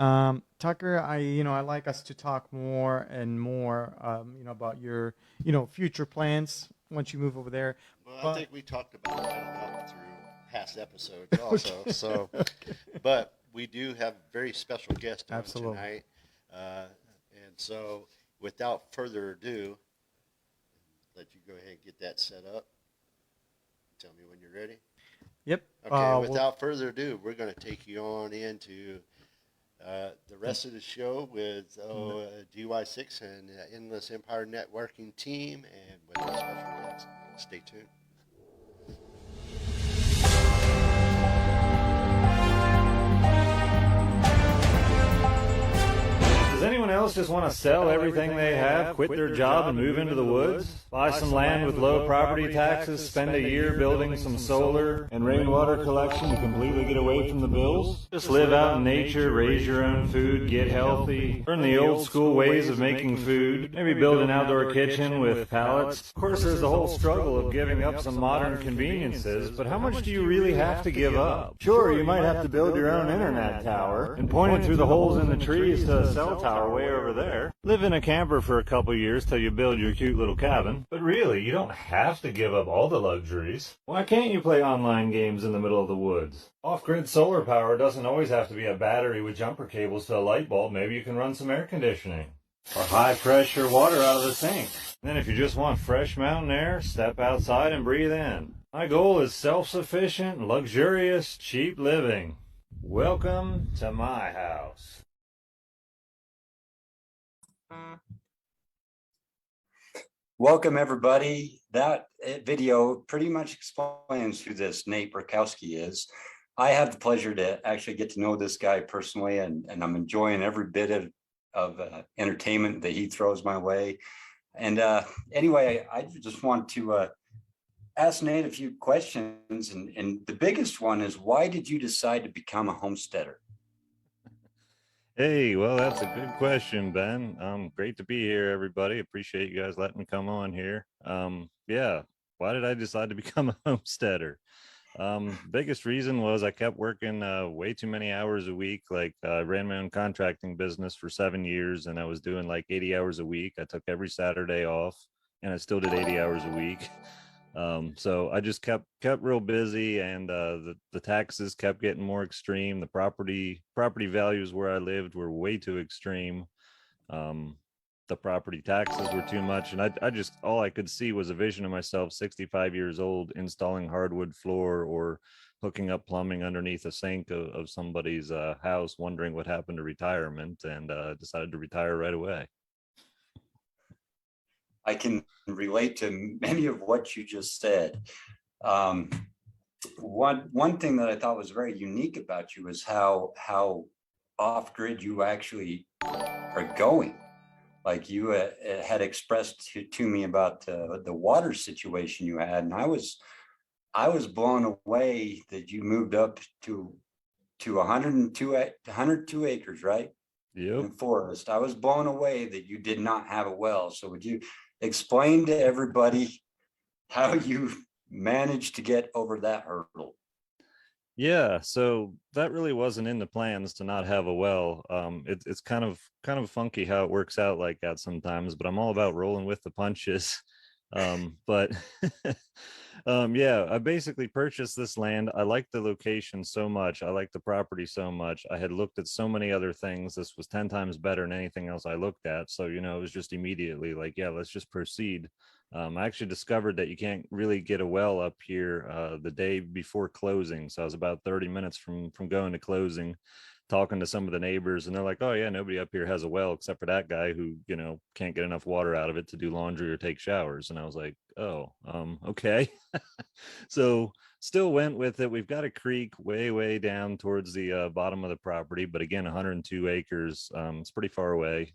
Tucker, I'd like us to talk more and more, about your, future plans once you move over there. Well, I But think we talked about that enough through past episodes also. okay, So, okay, but we do have a very special guest on absolutely. tonight. Uh, and so, without further ado, let you go ahead and get that set up. Tell me when you're ready. Yep. Okay, Well, without further ado, we're going to take you on into the the, rest of the show with the DY6 and Endless Empire Networking team and with our special guest. Stay tuned. Does anyone else just want to sell everything they have, quit their job, and move into the woods? Buy some land with low property taxes, spend a year building some solar and rainwater collection to completely get away from the bills? Just live out in nature, raise your own food, get healthy, learn the old school ways of making food, maybe build an outdoor kitchen with pallets. Of course, there's the whole struggle of giving up some modern conveniences, but how much do you really have to give up? Sure, you might have to build your own internet tower and point it through the holes in the trees to a cell tower way over there. Live in a camper for a couple years till you build your cute little cabin. But really, you don't have to give up all the luxuries. Why can't you play online games in the middle of the woods? Off-grid solar power doesn't always have to be a battery with jumper cables to a light bulb. Maybe you can run some air conditioning. Or high-pressure water out of the sink. Then if you just want fresh mountain air, step outside and breathe in. My goal is self-sufficient, luxurious, cheap living. Welcome to my house. Welcome, everybody. That video pretty much explains who this Nate Petroski is. I have the pleasure to actually get to know this guy personally, and I'm enjoying every bit of entertainment that he throws my way. And anyway, I just want to ask Nate a few questions. And the biggest one is, why did you decide to become a homesteader? Hey, well, that's a good question, Ben. Great to be here, everybody. Appreciate you guys letting me come on here. Yeah, why did I decide to become a homesteader? Biggest reason was I kept working way too many hours a week. Like I ran my own contracting business for 7 years, and I was doing like 80 hours a week. I took every Saturday off, and I still did 80 hours a week. So I just kept real busy, and the taxes kept getting more extreme. The property values where I lived were way too extreme. Um, the property taxes were too much, and I just, all I could see was a vision of myself 65 years old installing hardwood floor or hooking up plumbing underneath a sink of somebody's house, wondering what happened to retirement, and decided to retire right away. I can relate to many of what you just said. Um, one thing that I thought was very unique about you is how off grid you actually are going. Like you had expressed to me about the water situation you had, and I was blown away that you moved up to 102 acres, right? Yep. In forest. I was blown away that you did not have a well. So would you explain to everybody how you managed to get over that hurdle? Yeah, so that really wasn't in the plans to not have a well. It's kind of funky how it works out like that sometimes, but I'm all about rolling with the punches. But yeah, I basically purchased this land. I liked the location so much. I liked the property so much. I had looked at so many other things. This was 10 times better than anything else I looked at. So, it was just immediately like, yeah, let's just proceed. I actually discovered that you can't really get a well up here the day before closing. So I was about 30 minutes from going to closing, talking to some of the neighbors, and they're like, oh yeah, nobody up here has a well except for that guy who, can't get enough water out of it to do laundry or take showers. And I was like, oh, okay. So still went with it. We've got a creek way down towards the bottom of the property, but again, 102 acres. It's pretty far away.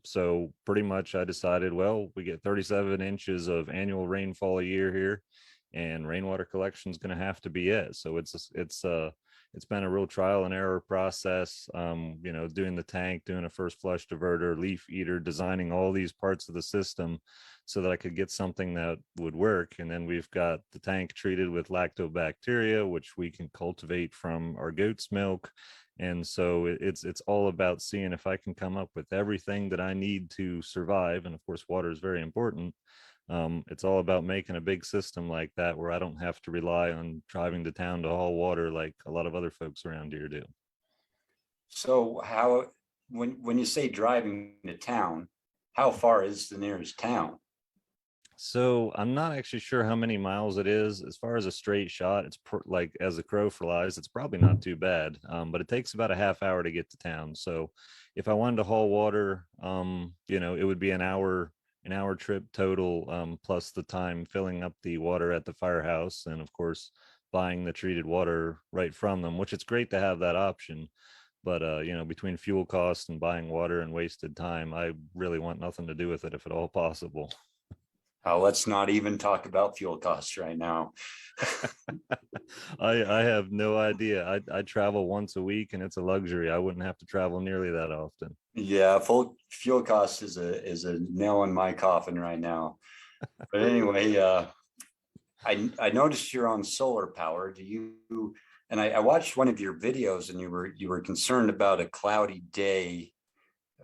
So pretty much I decided, well, we get 37 inches of annual rainfall a year here, and rainwater collection is going to have to be it. So it's been a real trial and error process. Doing the tank, doing a first flush diverter, leaf eater, designing all these parts of the system so that I could get something that would work. And then we've got the tank treated with lactobacteria, which we can cultivate from our goat's milk. And so it's all about seeing if I can come up with everything that I need to survive. And of course, water is very important. It's all about making a big system like that where I don't have to rely on driving to town to haul water like a lot of other folks around here do. So how, when you say driving to town, how far is the nearest town? So I'm not actually sure how many miles it is. As far as a straight shot, it's like as the crow flies, it's probably not too bad. But it takes about a half hour to get to town. So if I wanted to haul water, it would be an hour trip total, plus the time filling up the water at the firehouse, and of course buying the treated water right from them, which it's great to have that option. But between fuel costs and buying water and wasted time, I really want nothing to do with it if at all possible. Let's not even talk about fuel costs right now. I have no idea. I travel once a week and it's a luxury. I wouldn't have to travel nearly that often. Yeah, full fuel cost is a nail in my coffin right now. But anyway, I noticed you're on solar power. Do you? And I watched one of your videos, and you were concerned about a cloudy day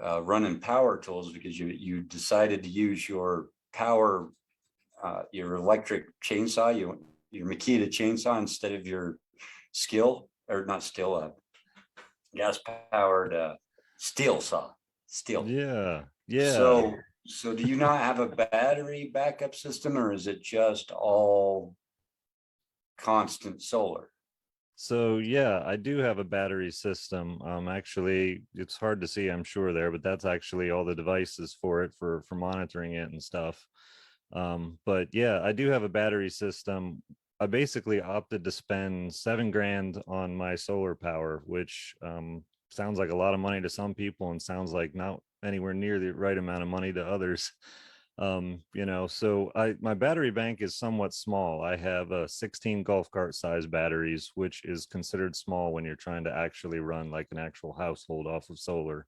running power tools because you decided to use your power, your electric chainsaw, your Makita chainsaw instead of your gas powered steel saw. Yeah. So do you not have a battery backup system, or is it just all constant solar? So yeah, I do have a battery system. Actually, it's hard to see, I'm sure there, but that's actually all the devices for it for monitoring it and stuff. But yeah, I do have a battery system. I basically opted to spend $7,000 on my solar power, which sounds like a lot of money to some people and sounds like not anywhere near the right amount of money to others. So my battery bank is somewhat small. I have 16 golf cart size batteries, which is considered small when you're trying to actually run like an actual household off of solar.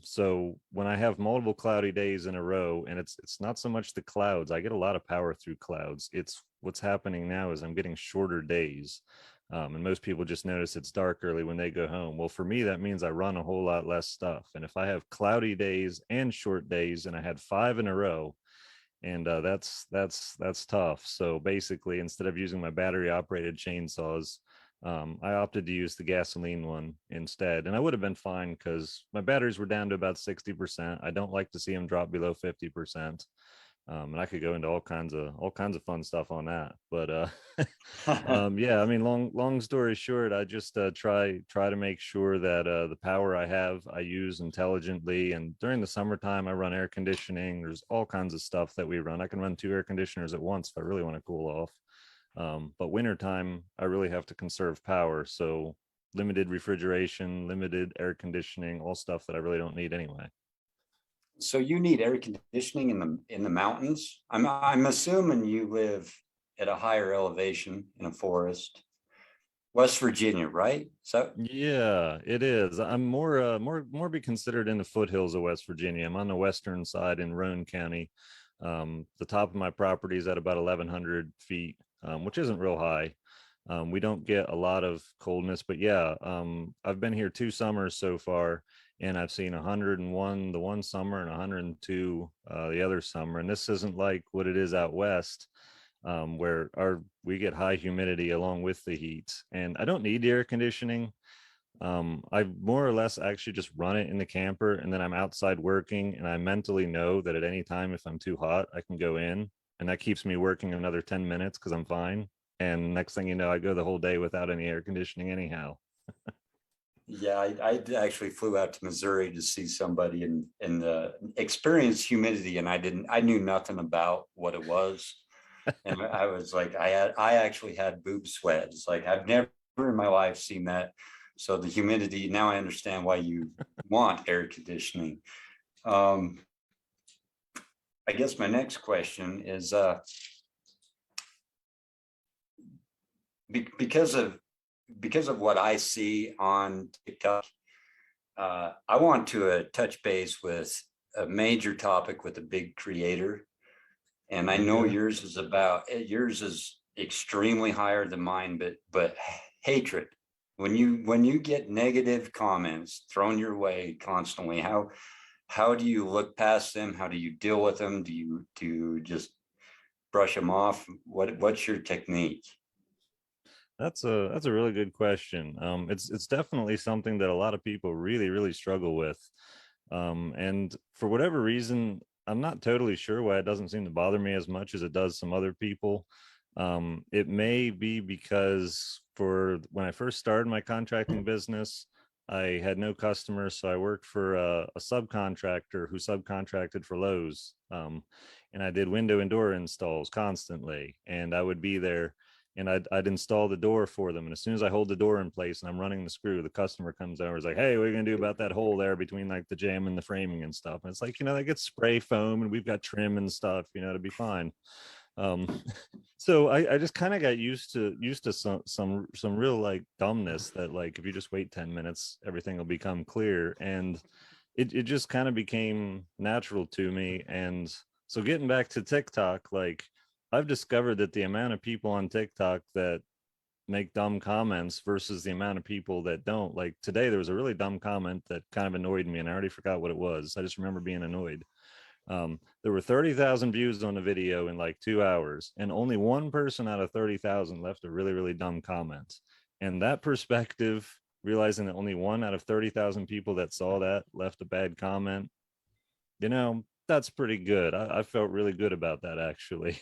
So when I have multiple cloudy days in a row, and it's not so much the clouds, I get a lot of power through clouds. It's what's happening now is I'm getting shorter days. And most people just notice it's dark early when they go home. Well, for me, that means I run a whole lot less stuff. And if I have cloudy days and short days, and I had 5 in a row, and that's tough. So basically, instead of using my battery operated chainsaws, I opted to use the gasoline one instead. And I would have been fine because my batteries were down to about 60%. I don't like to see them drop below 50%. And I could go into all kinds of fun stuff on that. But yeah, I mean, long story short, I just try to make sure that the power I have, I use intelligently. And during the summertime, I run air conditioning. There's all kinds of stuff that we run. I can run 2 air conditioners at once if I really want to cool off. But wintertime, I really have to conserve power. So limited refrigeration, limited air conditioning, all stuff that I really don't need anyway. So you need air conditioning in the mountains. I'm assuming you live at a higher elevation in a forest. West Virginia, right? So yeah, it is. I'm more be considered in the foothills of West Virginia. I'm on the western side in Roane County. The top of my property is at about 1,100 feet, which isn't real high. We don't get a lot of coldness, but yeah, I've been here 2 summers so far, and I've seen 101 the one summer and 102 the other summer. And this isn't like what it is out west, where we get high humidity along with the heat. And I don't need air conditioning. I more or less actually just run it in the camper, and then I'm outside working, and I mentally know that at any time, if I'm too hot, I can go in, and that keeps me working another 10 minutes because I'm fine. And next thing you know, I go the whole day without any air conditioning anyhow. yeah, I actually flew out to Missouri to see somebody and experience humidity, and I knew nothing about what it was. And I was like, I actually had boob sweat. It's like I've never in my life seen that. So the humidity, now I understand why you want air conditioning. I guess my next question is because of what I see on TikTok, I want to touch base with a major topic with a big creator. And I know yours is extremely higher than mine, but hatred when you get negative comments thrown your way constantly, how do you look past them? How do you deal with them? Do you just brush them off? What's your technique? That's a really good question. It's definitely something that a lot of people really struggle with. And for whatever reason, I'm not totally sure why it doesn't seem to bother me as much as it does some other people. It may be because for when I first started my contracting business, I had no customers, so I worked for a subcontractor who subcontracted for Lowe's. And I did window and door installs constantly, and I would be there and I'd install the door for them. And as soon as I hold the door in place and I'm running the screw, the customer comes over, is like, hey, what are you gonna do about that hole there between like the jamb and the framing and stuff? And it's like, that gets spray foam and we've got trim and stuff, to be fine. So I just kind of got used to some real like dumbness that like if you just wait 10 minutes, everything will become clear. And it just kind of became natural to me. And so getting back to TikTok, like I've discovered that the amount of people on TikTok that make dumb comments versus the amount of people that don't. Like today, there was a really dumb comment that kind of annoyed me, and I already forgot what it was. I just remember being annoyed. There were 30,000 views on the video in like 2 hours, and only one person out of 30,000 left a really dumb comment. And that perspective, realizing that only one out of 30,000 people that saw that left a bad comment, that's pretty good. I felt really good about that, actually.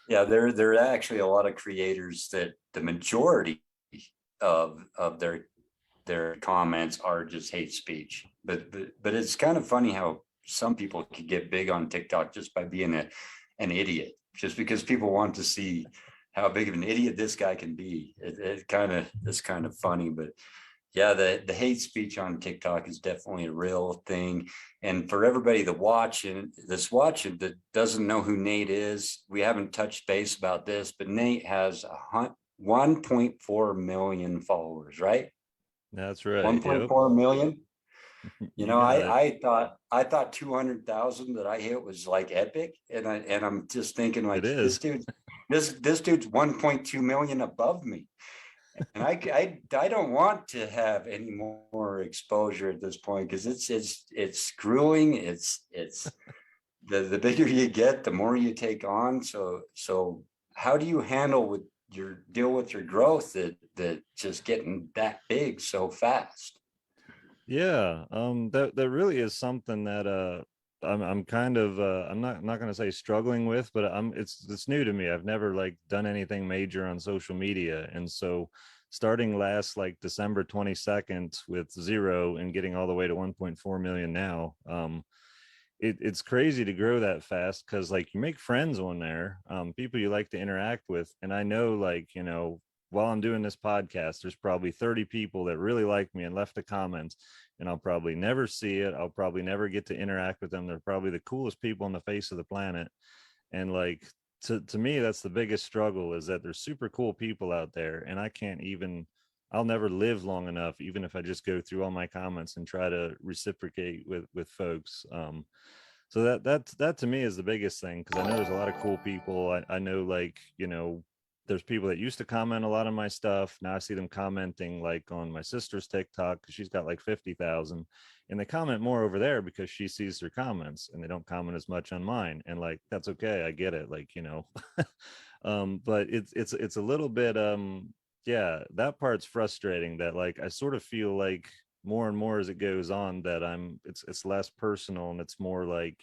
Yeah, there are actually a lot of creators that the majority of their comments are just hate speech. But it's kind of funny how some people could get big on TikTok just by being an idiot, just because people want to see how big of an idiot this guy can be. It's kind of funny, but yeah, the hate speech on TikTok is definitely a real thing. And for everybody that's watching that doesn't know who Nate is, we haven't touched base about this, but Nate has 1.4 million followers, right? That's right. 1.4 million. You got it. I thought 200,000 that I hit was like epic, and I'm just thinking like It is. this dude's 1.2 million above me. And I don't want to have any more exposure at this point, because it's grueling. It's the bigger you get, the more you take on. So how do you deal with your growth that just getting that big so fast? Yeah, that really is something that I'm kind of I'm not going to say struggling with, but it's new to me. I've never like done anything major on social media, and so starting last like December 22nd with 0 and getting all the way to 1.4 million now, it's crazy to grow that fast, because like you make friends on there, people you like to interact with. And I know, like, while I'm doing this podcast, there's probably 30 people that really like me and left a comment, and I'll probably never see it. I'll probably never get to interact with them. They're probably the coolest people on the face of the planet. And like, to me, that's the biggest struggle, is that there's super cool people out there, and I'll never live long enough, even if I just go through all my comments and try to reciprocate with folks. So that to me is the biggest thing, because I know there's a lot of cool people. I know, like, there's people that used to comment a lot on my stuff. Now I see them commenting like on my sister's TikTok, because she's got like 50,000, and they comment more over there because she sees their comments, and they don't comment as much on mine. And like, that's okay. I get it. Like, but it's a little bit, yeah, that part's frustrating, that like, I sort of feel like more and more as it goes on that it's less personal, and it's more like,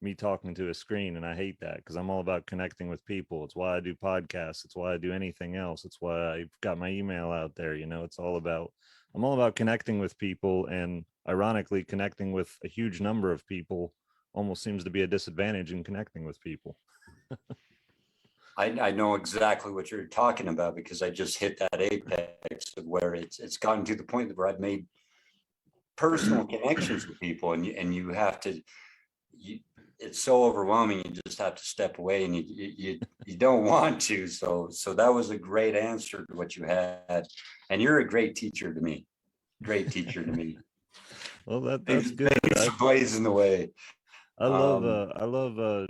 me talking to a screen. And I hate that, because I'm all about connecting with people. It's why I do podcasts. It's why I do anything else. It's why I've got my email out there. I'm all about connecting with people, and ironically, connecting with a huge number of people almost seems to be a disadvantage in connecting with people. I know exactly what you're talking about, because I just hit that apex of where it's gotten to the point where I've made personal connections with people, and you have to, it's so overwhelming. You just have to step away, and you don't want to. So that was a great answer to what you had, and you're a great teacher to me. Great teacher to me. Well, that's good. Things blazing the way. I love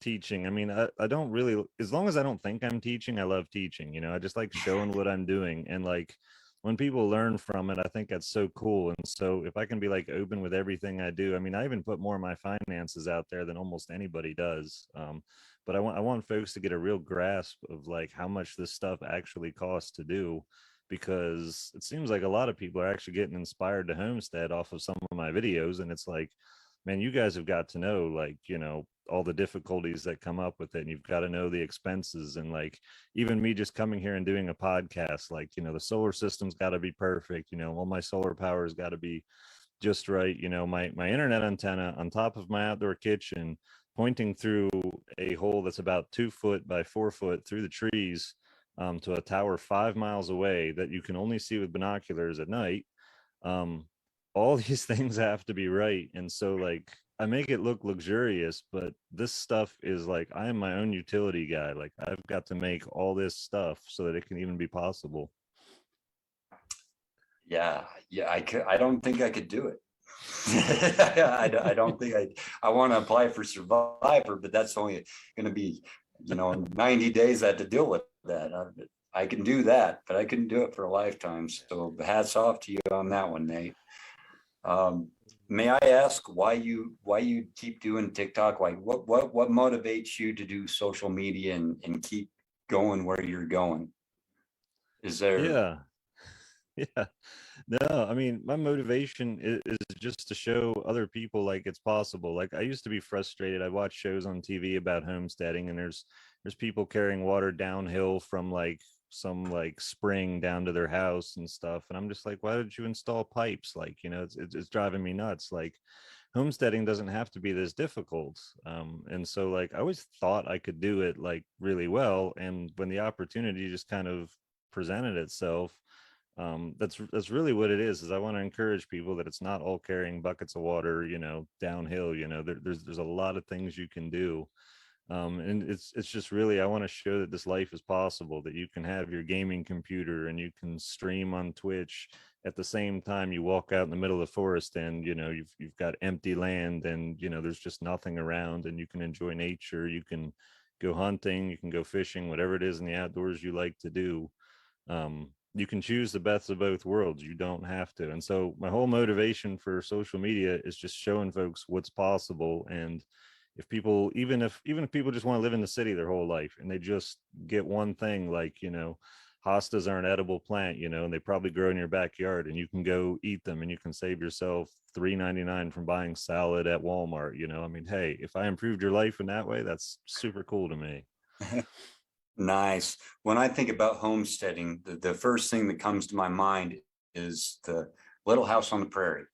teaching. I mean, I don't really, as long as I don't think I'm teaching, I love teaching. I just like showing what I'm doing. And like when people learn from it, I think that's so cool. And so if I can be like open with everything I do, I mean, I even put more of my finances out there than almost anybody does. But I want folks to get a real grasp of like how much this stuff actually costs to do, because it seems like a lot of people are actually getting inspired to homestead off of some of my videos. And it's like, man, you guys have got to know, like, all the difficulties that come up with it. And you've got to know the expenses. And like, even me just coming here and doing a podcast, like, the solar system's got to be perfect. All my solar power has got to be just right. My internet antenna on top of my outdoor kitchen, pointing through a hole that's about 2 foot by 4 foot through the trees, to a tower 5 miles away that you can only see with binoculars at night. All these things have to be right. And so like I make it look luxurious, but this stuff is like, I am my own utility guy. Like I've got to make all this stuff so that it can even be possible. Yeah, I don't think I could do it. I don't think I want to apply for Survivor, but that's only going to be, 90 days I had to deal with that. I can do that, but I couldn't do it for a lifetime. So hats off to you on that one, Nate. May I ask why you keep doing TikTok? Like what motivates you to do social media and keep going where you're going? Is there? Yeah. Yeah. No, I mean, my motivation is just to show other people like it's possible. Like I used to be frustrated. I watch shows on TV about homesteading, and there's people carrying water downhill from like some like spring down to their house and stuff. And I'm just like, why did you install pipes? Like, it's driving me nuts. Like homesteading doesn't have to be this difficult. And so like I always thought I could do it like really well. And when the opportunity just kind of presented itself, that's really what it is I want to encourage people that it's not all carrying buckets of water downhill. There's a lot of things you can do. And it's just really, I want to show that this life is possible, that you can have your gaming computer and you can stream on Twitch at the same time you walk out in the middle of the forest, and you've got empty land, and there's just nothing around, and you can enjoy nature, you can go hunting, you can go fishing, whatever it is in the outdoors you like to do. You can choose the best of both worlds. You don't have to. And so my whole motivation for social media is just showing folks what's possible. And if people, even if people just want to live in the city their whole life and they just get one thing, like, hostas are an edible plant, and they probably grow in your backyard, and you can go eat them and you can save yourself $3.99 from buying salad at Walmart. I mean, hey, if I improved your life in that way, that's super cool to me. Nice. When I think about homesteading, the first thing that comes to my mind is the Little House on the Prairie.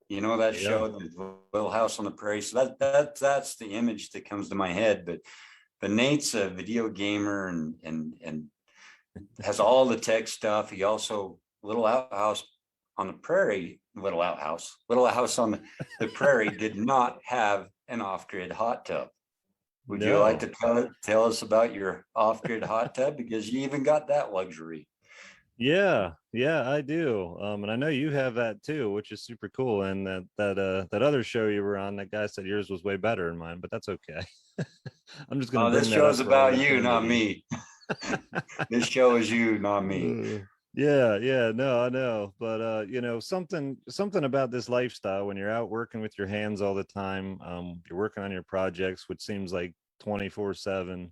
You know that show, the Little House on the Prairie. So that's the image that comes to my head. But Nate's a video gamer and has all the tech stuff. He also Little Outhouse on the Prairie. Little Outhouse on the Prairie did not have an off-grid hot tub. Would you like to tell us about your off-grid hot tub? Because you even got that luxury. Yeah, I do. And I know you have that too, which is super cool. And that other show you were on, that guy said yours was way better than mine, but that's okay. I'm just gonna. This show's about you, not me. This show is you, not me. Yeah, no, I know. But something about this lifestyle, when you're out working with your hands all the time, you're working on your projects, which seems like 24/7.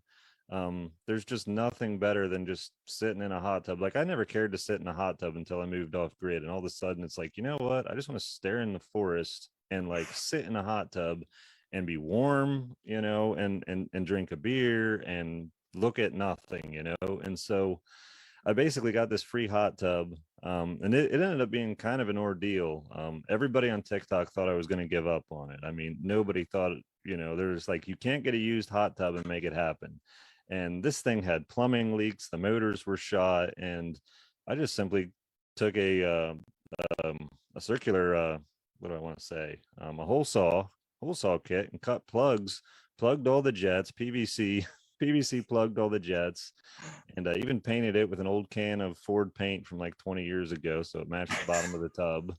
There's just nothing better than just sitting in a hot tub. Like I never cared to sit in a hot tub until I moved off grid, and all of a sudden it's like, you know what? I just want to stare in the forest and like sit in a hot tub and be warm, and drink a beer and look at nothing, and so I basically got this free hot tub, and it ended up being kind of an ordeal. Everybody on TikTok thought I was going to give up on it. I mean, nobody thought, there's like, you can't get a used hot tub and make it happen. And this thing had plumbing leaks, the motors were shot, and I just simply took a circular, what do I want to say, a hole saw kit, and cut plugs, plugged all the jets, PVC plugged all the jets, and I even painted it with an old can of Ford paint from like 20 years ago, so it matched the bottom of the tub.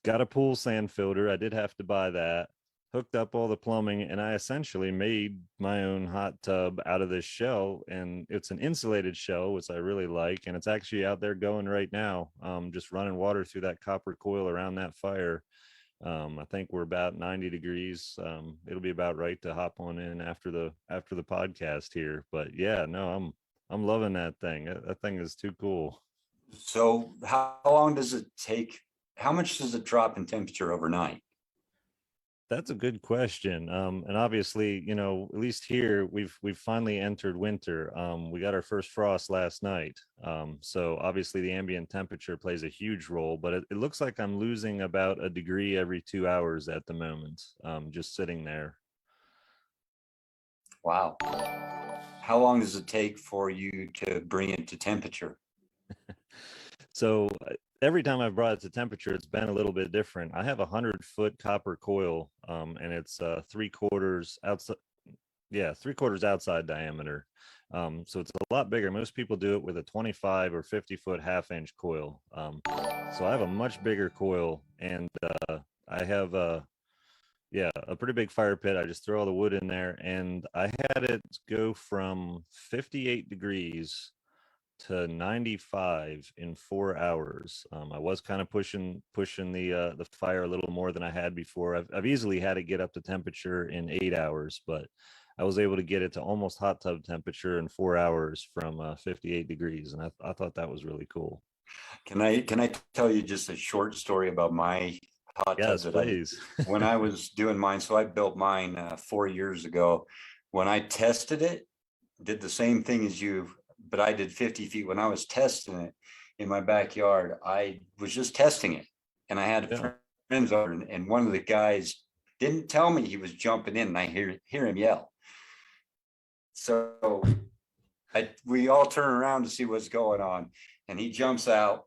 Got a pool sand filter. I did have to buy that. hooked up all the plumbing, and I essentially made my own hot tub out of this shell. And it's an insulated shell, which I really like. And it's actually out there going right now, just running water through that copper coil around that fire. I think we're about 90 degrees. It'll be about right to hop on in after the podcast here. But yeah, no, I'm loving that thing. That thing is too cool. So how long does it take? How much does it drop in temperature overnight? That's a good question. And obviously, you know, at least here we've finally entered winter. We got our first frost last night. So obviously the ambient temperature plays a huge role, but it looks like I'm losing about a degree every 2 hours at the moment. Just sitting there. Wow. How long does it take for you to bring it to temperature? So every time I've brought it to temperature, it's been a little bit different. I have 100-foot copper coil, and it's 3/4 outside. Yeah, 3/4 outside diameter. So it's a lot bigger. Most people do it with a 25 or 50-foot half-inch coil. So I have a much bigger coil, and I have a pretty big fire pit. I just throw all the wood in there, and I had it go from 58 degrees to 95 in 4 hours. I was kind of pushing the fire a little more than I had before. I've easily had it get up to temperature in 8 hours, but I was able to get it to almost hot tub temperature in 4 hours from 58 degrees, and I thought that was really cool. Can I tell you just a short story about my hot tub Yes, that please. when I was doing mine? So I built mine 4 years ago. When I tested it, did the same thing as you, but I did 50 feet. When I was testing it in my backyard, I was just testing it, and I had Yeah. friends over, and one of the guys didn't tell me he was jumping in, and I hear him yell. So we all turn around to see what's going on, and he jumps out.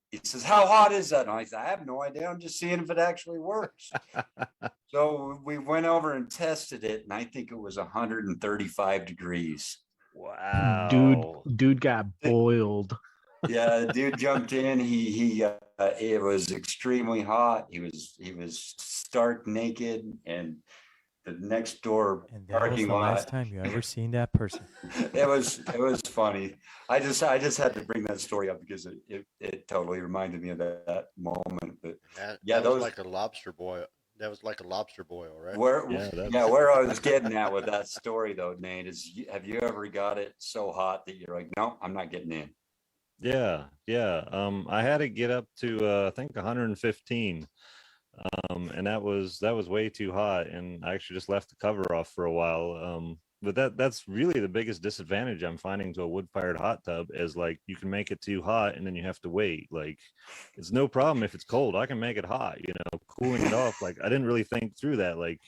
He says, "How hot is that?" And I said, "I have no idea. I'm just seeing if it actually works." So we went over and tested it, and I think it was 135 degrees. Wow. Dude got boiled. Yeah, the dude jumped in. It was extremely hot. He was stark naked, and the next door And that was parking the last lot. time you ever seen that person. It was funny. I just had to bring that story up because it totally reminded me of that moment. But yeah, that was those like a lobster boil. That was like a lobster boil, right? where I was getting at with that story though, Nate, is have you ever got it so hot that you're like, no, I'm not getting in? Yeah. I had it get up to I think 115. And that was way too hot, and I actually just left the cover off for a while. But that's really the biggest disadvantage I'm finding to a wood-fired hot tub is like you can make it too hot and then you have to wait. Like it's no problem if it's cold. I can make it hot, cooling it off. Like I didn't really think through that. Like,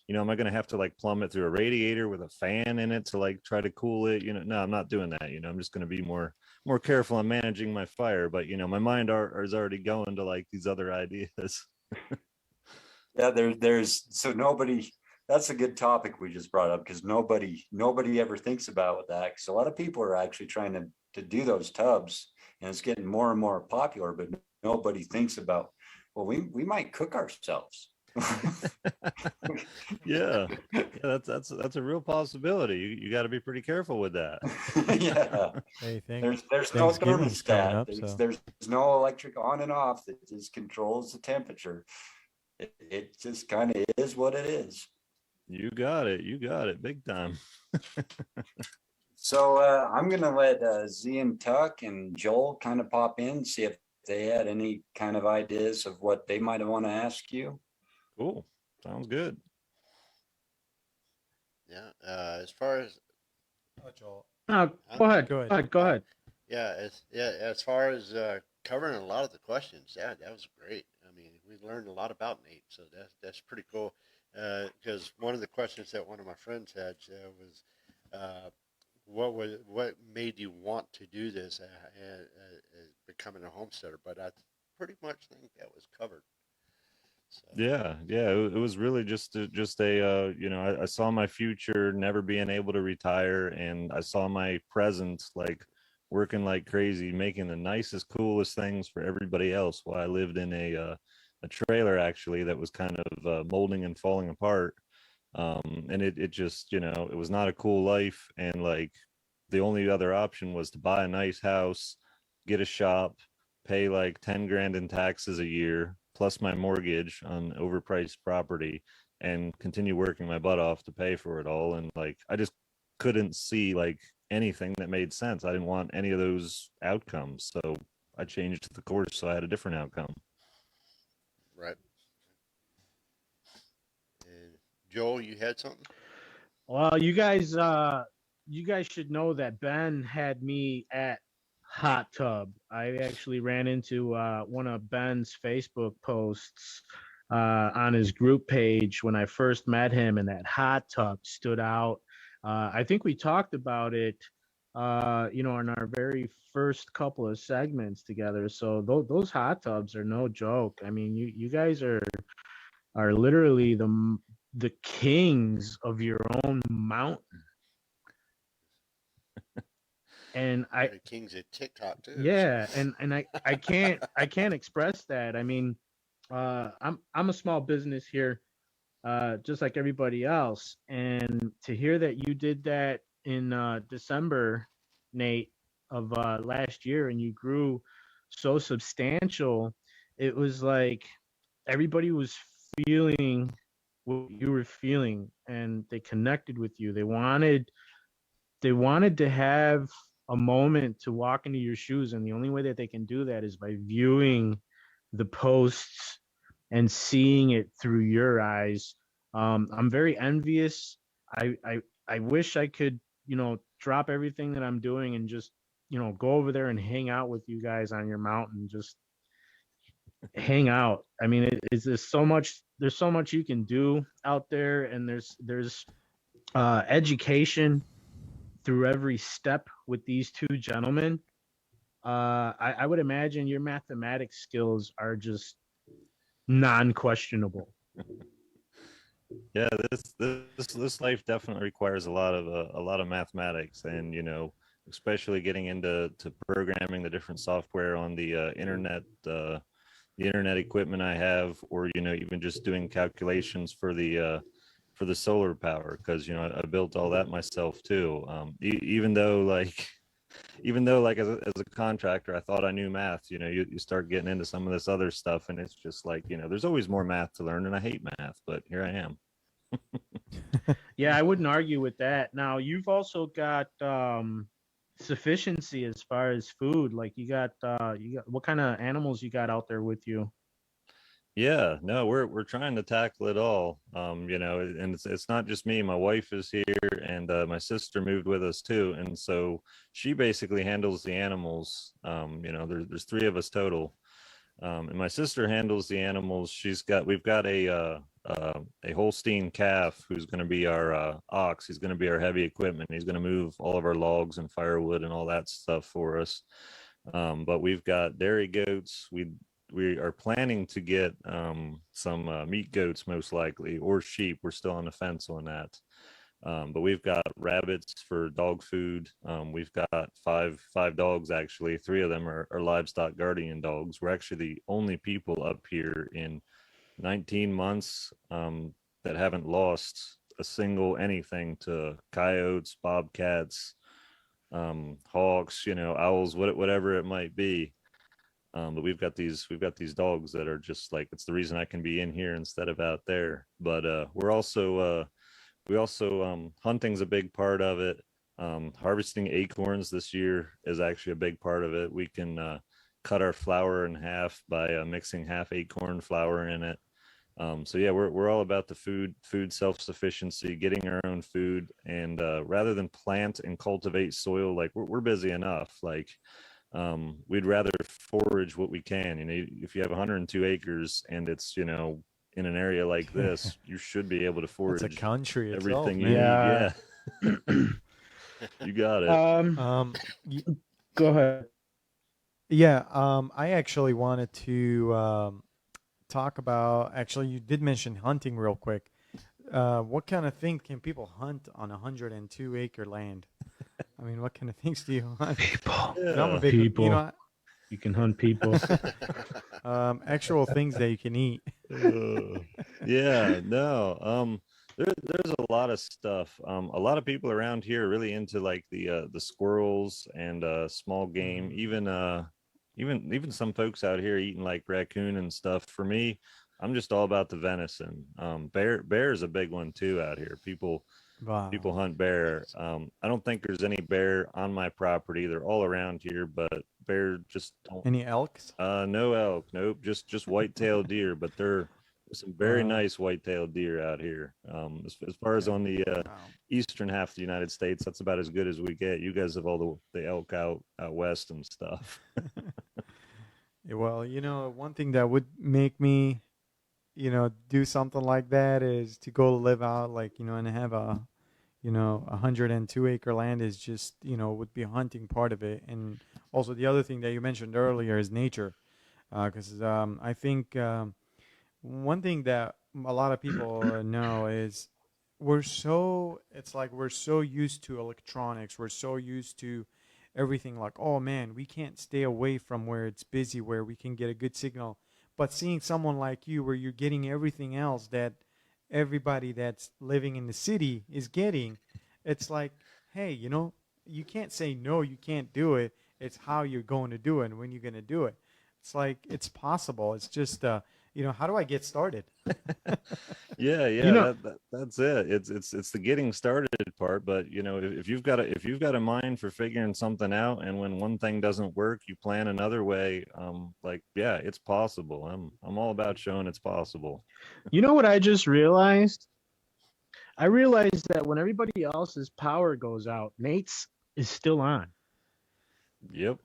am I gonna have to like plumb it through a radiator with a fan in it to like try to cool it? No, I'm not doing that. I'm just gonna be more careful on managing my fire. But my mind is already going to like these other ideas. Yeah, there's so nobody. That's a good topic we just brought up because nobody ever thinks about that, because a lot of people are actually trying to do those tubs, and it's getting more and more popular, but nobody thinks about, well, we might cook ourselves. Yeah, that's a real possibility. You got to be pretty careful with that. Yeah, Hey, there's no Thanksgiving's coming thermostat. up, so. There's no electric on and off that just controls the temperature. It just kind of is what it is. You got it big time. So I'm going to let Z and Tuck and Joel kind of pop in, see if they had any kind of ideas of what they might want to ask you. Cool. Sounds good. Yeah. As far as Joel. No, go ahead. Go ahead. Go ahead. as far as covering a lot of the questions, that was great. I mean, we learned a lot about Nate, so that's pretty cool. Because one of the questions that one of my friends had was, what made you want to do this, becoming a homesteader? But I pretty much think that was covered. So. Yeah, it was really just a I saw my future never being able to retire, and I saw my present like working like crazy, making the nicest, coolest things for everybody else while I lived in a a trailer actually that was kind of molding and falling apart. And it just, it was not a cool life. And like the only other option was to buy a nice house, get a shop, pay like 10 grand in taxes a year, plus my mortgage on overpriced property, and continue working my butt off to pay for it all. And like, I just couldn't see like anything that made sense. I didn't want any of those outcomes. So I changed the course so I had a different outcome. Right. And Joel, you had something? Well, you guys should know that Ben had me at hot tub. I actually ran into one of Ben's Facebook posts on his group page when I first met him, and that hot tub stood out. I think we talked about it, in our very first couple of segments together. So those hot tubs are no joke. I mean, you guys are literally the kings of your own mountain. And The kings at TikTok too. yeah, and I can't express that. I mean, I'm a small business here, just like everybody else, and to hear that you did that in December, Nate, of last year, and you grew so substantial, it was like everybody was feeling what you were feeling, and they connected with you. They wanted to have a moment to walk into your shoes, and the only way that they can do that is by viewing the posts and seeing it through your eyes. I'm very envious. I wish I could, drop everything that I'm doing and just, go over there and hang out with you guys on your mountain. Just hang out. I mean, it's there's so much you can do out there, and there's education through every step with these two gentlemen. I would imagine your mathematics skills are just non-questionable. Yeah, this life definitely requires a lot of mathematics, and especially getting into programming the different software on the internet, the internet equipment I have, or even just doing calculations for the solar power, because I built all that myself too. Even though like as a contractor I thought I knew math, you start getting into some of this other stuff, and it's just like there's always more math to learn, and I hate math, but here I am. Yeah, I wouldn't argue with that. Now, you've also got sufficiency as far as food. Like you got what kind of animals you got out there with you? Yeah, no, we're trying to tackle it all. And it's not just me. My wife is here, and my sister moved with us too, and so she basically handles the animals. There's three of us total, and my sister handles the animals. We've got a Holstein calf who's going to be our ox. He's going to be our heavy equipment. He's going to move all of our logs and firewood and all that stuff for us. But we've got dairy goats. We are planning to get some meat goats, most likely, or sheep. We're still on the fence on that. But we've got rabbits for dog food. We've got five dogs, actually. Three of them are livestock guardian dogs. We're actually the only people up here in 19 months that haven't lost a single anything to coyotes, bobcats, hawks, owls, whatever it might be. But we've got these dogs that are just like, it's the reason I can be in here instead of out there. But hunting's a big part of it. Harvesting acorns this year is actually a big part of it. We can cut our flour in half by mixing half acorn flour in it. So yeah, we're all about the food self-sufficiency, getting our own food, and rather than plant and cultivate soil, like we're busy enough. Like we'd rather forage what we can. If you have 102 acres and it's in an area like this, you should be able to forage. It's a country everything you itself, need. Yeah. You got it. Go ahead. Yeah, I actually wanted to talk about. Actually, you did mention hunting real quick. What kind of thing can people hunt on 102-acre land? I mean, what kind of things do you hunt? People. I'm a big, People. You can hunt people. Actual things that you can eat. Yeah, no. There's a lot of stuff. A lot of people around here are really into like the squirrels and small game. Even some folks out here eating like raccoon and stuff. For me, I'm just all about the venison. Bear is a big one too out here. People Wow. hunt bear. I don't think there's any bear on my property. They're all around here, but bear just don't. Any elks? No elk. Nope. Just white-tailed deer. But there's some very Wow. nice white-tailed deer out here. As far as Okay. on the Wow. eastern half of the United States, that's about as good as we get. You guys have all the elk out west and stuff. Yeah, well, one thing that would make me, do something like that is to go live out, like, and have a 102-acre land is just, would be hunting part of it. And also the other thing that you mentioned earlier is nature. Because I think one thing that a lot of people know is it's like we're so used to electronics. We're so used to everything like, oh man, we can't stay away from where it's busy, where we can get a good signal. But seeing someone like you, where you're getting everything else that everybody that's living in the city is getting, it's like, hey, you can't say no, you can't do it. It's how you're going to do it and when you're going to do it. It's like it's possible. It's just, how do I get started? Yeah, You know, that's it. It's the getting started part. But if you've got a mind for figuring something out, and when one thing doesn't work, you plan another way. Like, yeah, it's possible. I'm all about showing it's possible. you know what I just realized? I realized that when everybody else's power goes out, Nate's is still on. Yep.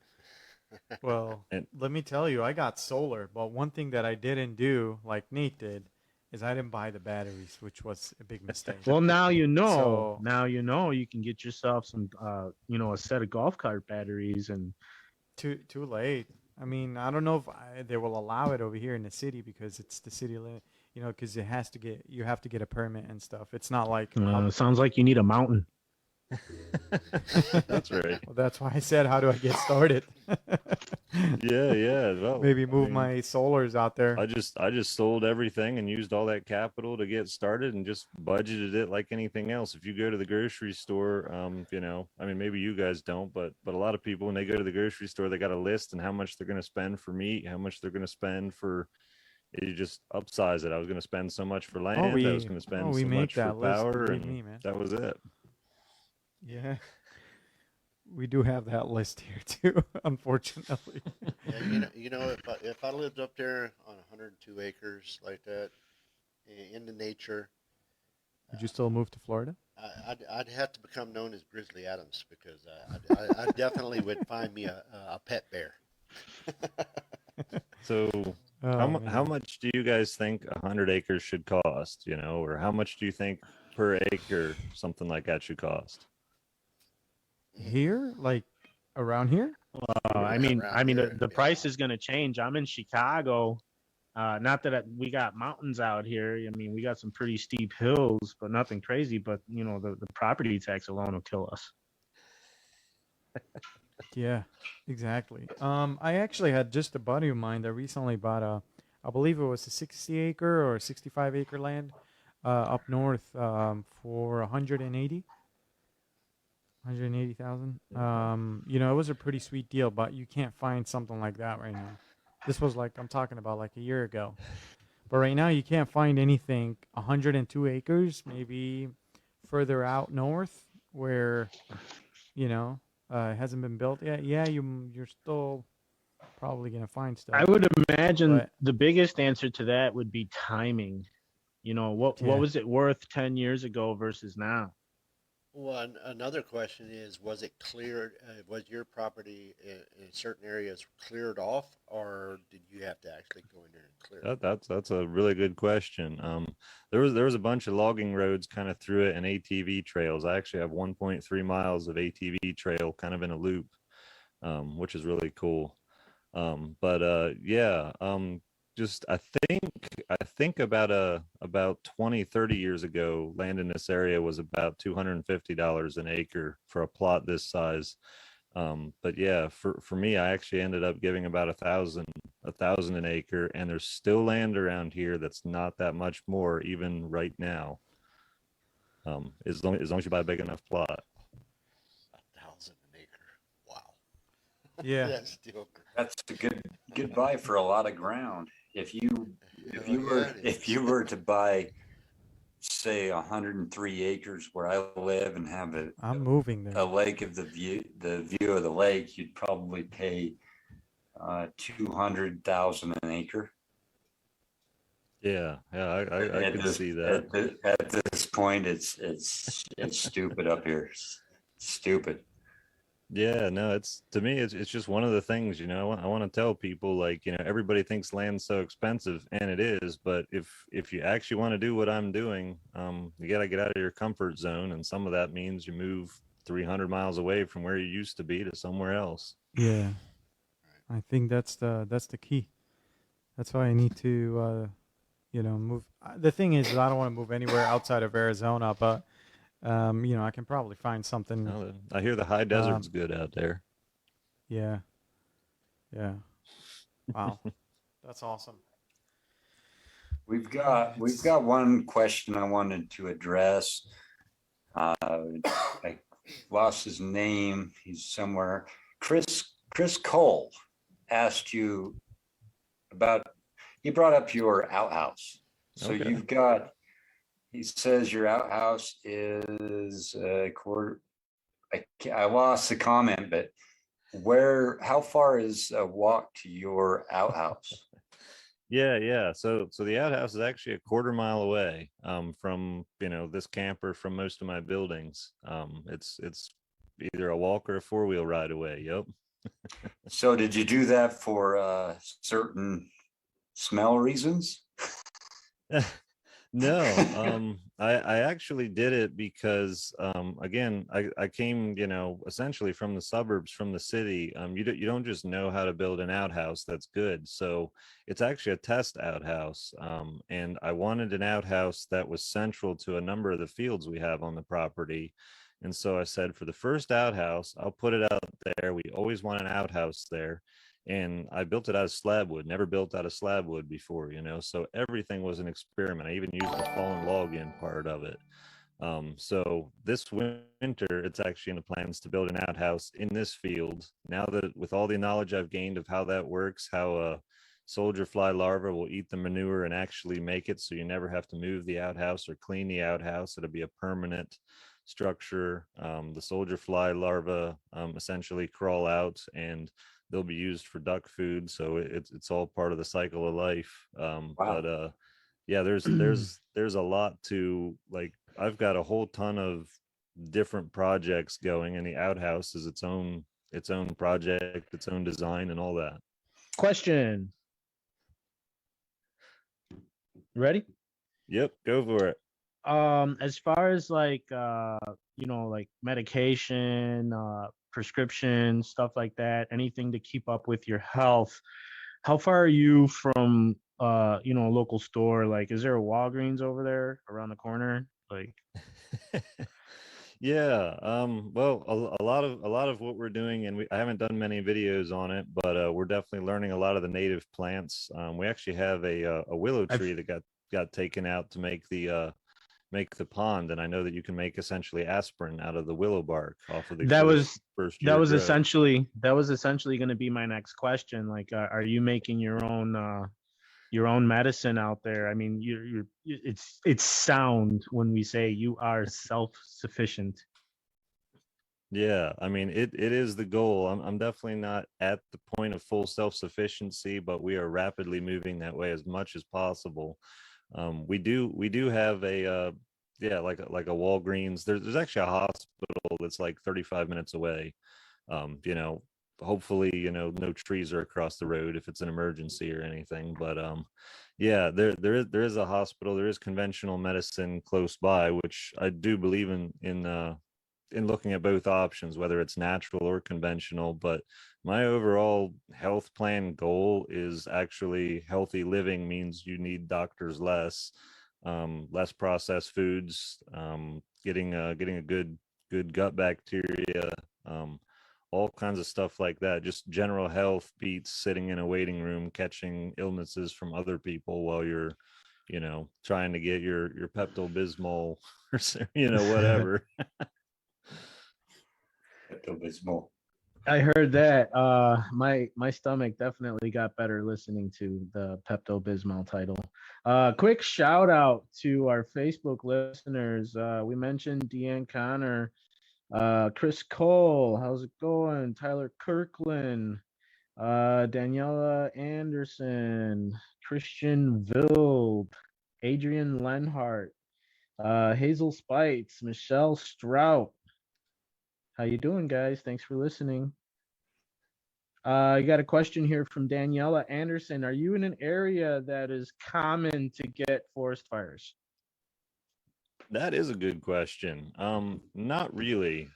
Well, And let me tell you, I got solar, but one thing that I didn't do, like Nate did, is I didn't buy the batteries, which was a big mistake. Well, now you know. So Now you know you can get yourself some, a set of golf cart batteries, and too late. I mean, I don't know if they will allow it over here in the city because it's the city limit. Because you have to get a permit and stuff. It's not like sounds like you need a mountain. that's right. Well, that's why I said, how do I get started? Yeah. Well, Maybe I move mean, my solars out there. I just sold everything and used all that capital to get started and just budgeted it like anything else. If you go to the grocery store, I mean, maybe you guys don't, but a lot of people, when they go to the grocery store, they got a list and how much they're going to spend for meat, how much they're going to spend for. You just upsize it. I was going to spend so much for land. I was going to spend we so make much for that list. power, Believe and me, man. that was it. Yeah, we do have that list here too. Unfortunately. Yeah, if I lived up there on 102 acres like that in the nature, Would you still move to Florida? I'd have to become known as Grizzly Adams because I definitely would find me a pet bear. So Oh, how man. much do you guys think 100 acres should cost, or how much do you think per acre something like that should cost? Here, like around here? I Yeah, mean, around here, the yeah. price is going to change. I'm in Chicago. Not that we got mountains out here. I mean, we got some pretty steep hills, but nothing crazy. But the property tax alone will kill us. Yeah, exactly. I actually had just a buddy of mine that recently bought I believe it was a 60-acre or 65-acre land up north for 180,000. It was a pretty sweet deal, but you can't find something like that right now. This was like, I'm talking about like a year ago. But right now you can't find anything 102 acres, maybe further out north where, it hasn't been built yet. Yeah, you're still probably gonna find I stuff. would imagine But the biggest answer to that would be timing. What yeah, was it worth 10 years ago versus now? Well, another question is, was it cleared? Was your property in certain areas cleared off, or did you have to actually go in there and clear it? That's a really good question. There was a bunch of logging roads kind of through it and ATV trails. I actually have 1.3 miles of ATV trail kind of in a loop, which is really cool. But yeah, just I think about 20-30 years ago, land in this area was about $250 an acre for a plot this size. But yeah, for me, I actually ended up giving about a thousand an acre, and there's still land around here that's not that much more even right now. As long as you buy a big enough plot. 1,000 an acre. Wow. Yeah. That's still great. That's a good buy for a lot of ground. Hell yeah, it If is. you were to buy, say, 103 acres where I live and have I'm moving a there. lake of the view of the lake, you'd probably pay 200,000 an acre. Yeah, I At could this see that. at this point, it's stupid up here. Stupid. Yeah, no, it's to me, it's just one of the things, I want to tell people, like, everybody thinks land's so expensive, and it is, but if you actually want to do what I'm doing, you got to get out of your comfort zone, and some of that means you move 300 miles away from where you used to be to somewhere else. Yeah. I think that's the key. That's why I need to move. The thing is, I don't want to move anywhere outside of Arizona, but I can probably find something. I hear the high desert's Um, good out there. yeah, yeah. Wow, that's awesome. We've It's got one question I wanted to address. I lost his name. He's somewhere. Chris Cole asked you about. He brought up your outhouse. So Okay. you've got. He says your outhouse is a quarter. I lost the comment, but how far is a walk to your outhouse? Yeah. So the outhouse is actually a quarter mile away from this camper, from most of my buildings. It's either a walk or a 4-wheel ride away. Yep. So did you do that for certain smell reasons? No, I actually did it because again, I came, essentially from the suburbs, from the city. You don't just know how to build an outhouse that's good. So it's actually a test outhouse. And I wanted an outhouse that was central to a number of the fields we have on the property. And so I said, for the first outhouse, I'll put it out there. We always want an outhouse there, and I built it out of slab wood, never built out of slab wood before, so everything was an experiment. I even used the fallen log in part of it. So this winter, it's actually in the plans to build an outhouse in this field. Now that with all the knowledge I've gained of how that works, how a soldier fly larva will eat the manure and actually make it so you never have to move the outhouse or clean the outhouse, it'll be a permanent structure. The soldier fly larva essentially crawl out, and they'll be used for duck food, so it's all part of the cycle of life. Wow. But yeah, there's a lot to, like, I've got a whole ton of different projects going, and the outhouse is its own project, its own design, and all that. Question. Ready? Yep, go for it. As far as like like medication, prescription, stuff like that, anything to keep up with your health, how far are you from a local store? Like, is there a Walgreens over there around the corner? Like, Yeah, well, a lot of what we're doing, and I haven't done many videos on it, but we're definitely learning a lot of the native plants. We actually have a willow I've tree that got taken out to make the pond, and I know that you can make essentially aspirin out of the willow bark off of the that was first that year was growth. essentially going to be my next question. Like, are you making your own medicine out there? I mean, it's sound when we say you are self-sufficient. Yeah, I mean, it is the goal. I'm definitely not at the point of full self-sufficiency, but we are rapidly moving that way as much as possible. We do have yeah, like a Walgreens. There's actually a hospital that's like 35 minutes away. um you know Hopefully, no trees are across the road if it's an emergency or anything, but yeah, there is a hospital, there is conventional medicine close by, which I do believe in looking at both options, whether it's natural or conventional. But my overall health plan goal is actually healthy living means you need doctors less, less processed foods, getting a good gut bacteria, um, all kinds of stuff like that. Just general health beats sitting in a waiting room catching illnesses from other people while you're, trying to get your Pepto-Bismol or whatever. Pepto-Bismol. I heard that. My stomach definitely got better listening to the Pepto Bismol title. Quick shout out to our Facebook listeners. We mentioned Deanne Connor, Chris Cole. How's it going? Tyler Kirkland, Daniela Anderson, Christian Vild, Adrian Lenhart, Hazel Spites, Michelle Strout. How you doing, guys? Thanks for listening. I got a question here from Daniela Anderson. Are you in an area that is common to get forest fires? That is a good question. Not really.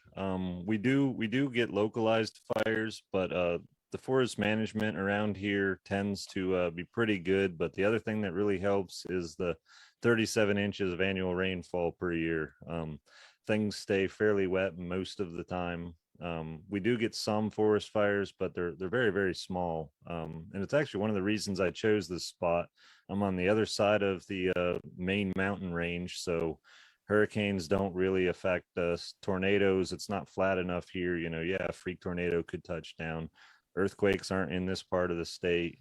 We do get localized fires, but the forest management around here tends to be pretty good. But the other thing that really helps is the 37 inches of annual rainfall per year. Things stay fairly wet most of the time. We do get some forest fires, but they're very, very small. And it's actually one of the reasons I chose this spot. I'm on the other side of the main mountain range, so hurricanes don't really affect us. Tornadoes, it's not flat enough here. Yeah, a freak tornado could touch down. Earthquakes aren't in this part of the state.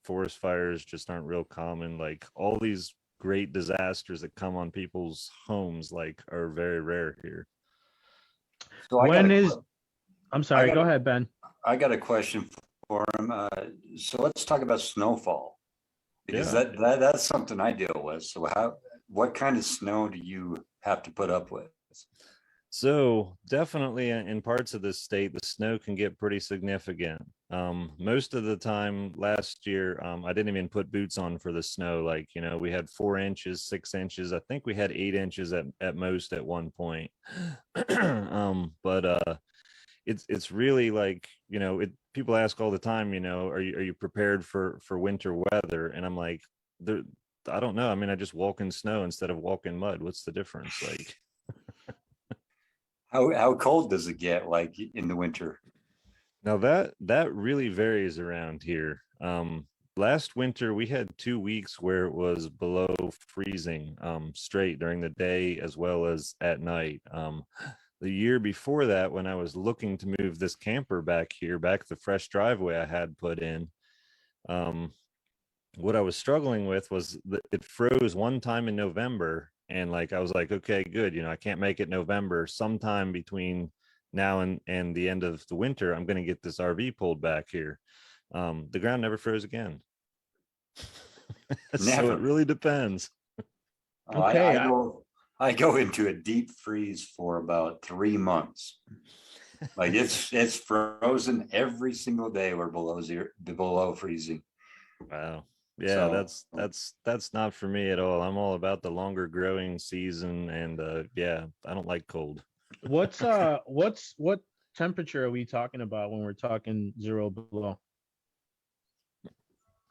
Forest fires just aren't real common. Like all these great disasters that come on people's homes, are very rare here. So I'm sorry, go ahead, Ben. I got a question for him. So let's talk about snowfall, because that's something I deal with. So what kind of snow do you have to put up with? So definitely in parts of this state, the snow can get pretty significant. Most of the time last year, I didn't even put boots on for the snow. We had 4 inches, 6 inches. I think we had 8 inches at most at one point. But it's really people ask all the time, are you prepared for winter weather? And I'm like, I don't know. I mean, I just walk in snow instead of walk in mud. What's the difference? How cold does it get in the winter? Now that really varies around here. Last winter we had 2 weeks where it was below freezing straight during the day as well as at night. The year before that, when I was looking to move this camper back the fresh driveway I had put in, what I was struggling with was that it froze one time in November, and I was like, okay, good, I can't make it November. Sometime between now and the end of the winter, I'm going to get this RV pulled back here. The ground never froze again. So it really depends. Okay. I go into a deep freeze for about 3 months. It's frozen every single day. We're below freezing. Wow. Yeah, so, that's not for me at all. I'm all about the longer growing season, and I don't like cold. What temperature are we talking about when we're talking 0 below?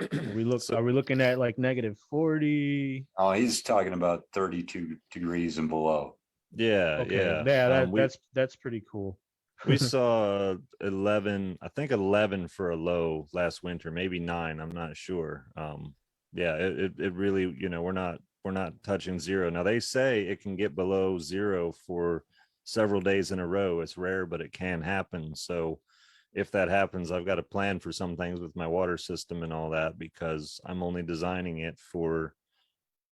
Are we looking at -40? Oh, he's talking about 32 degrees and below. Yeah, okay. Yeah. That's pretty cool. We saw 11, I think 11 for a low last winter, maybe 9. I'm not sure. It really, we're not touching 0. Now they say it can get below 0 for several days in a row. It's rare, but it can happen. So if that happens, I've got a plan for some things with my water system and all that, because I'm only designing it for,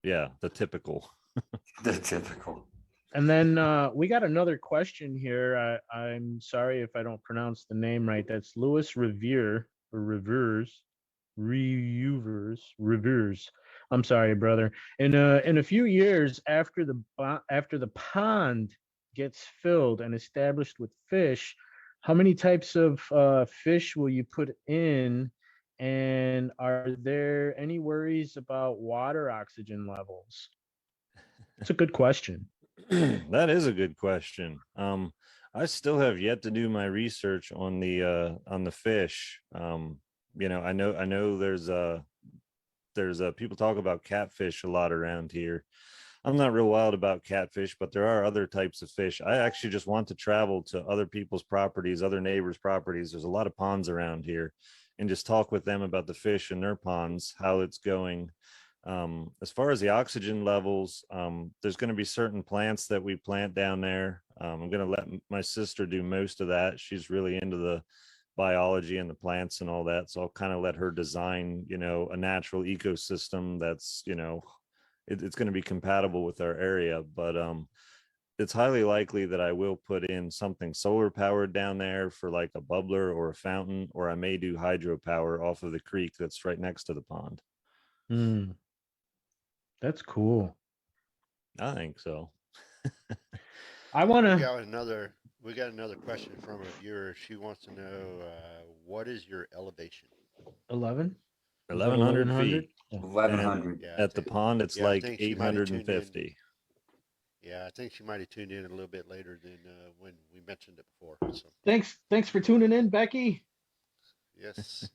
the typical. The typical. And then we got another question here. I'm sorry if I don't pronounce the name right. That's Louis Revere or Reveres. I'm sorry, brother. In a few years after the pond gets filled and established with fish, how many types of fish will you put in? And are there any worries about water oxygen levels? It's a good question. That is a good question. I still have yet to do my research on the fish. I know there's people talk about catfish a lot around here. I'm not real wild about catfish, but there are other types of fish. I actually just want to travel to other people's properties, other neighbors' properties. There's a lot of ponds around here, and just talk with them about the fish in their ponds, how it's going. As far as the oxygen levels, there's going to be certain plants that we plant down there. I'm going to let my sister do most of that. She's really into the biology and the plants and all that. So I'll kind of let her design, a natural ecosystem that's, it's going to be compatible with our area. But it's highly likely that I will put in something solar powered down there for like a bubbler or a fountain, or I may do hydropower off of the creek that's right next to the pond. Hmm. That's cool. I think so. I want We to. got another question from a viewer. She wants to know what is your elevation? 11. Is that 1,100 1100? feet. Yeah. 1,100. Yeah, At the pond, it's I like think she might have tuned in. 850. Yeah, I think she might have tuned in a little bit later than when we mentioned it before. So Thanks for tuning in, Becky. yes,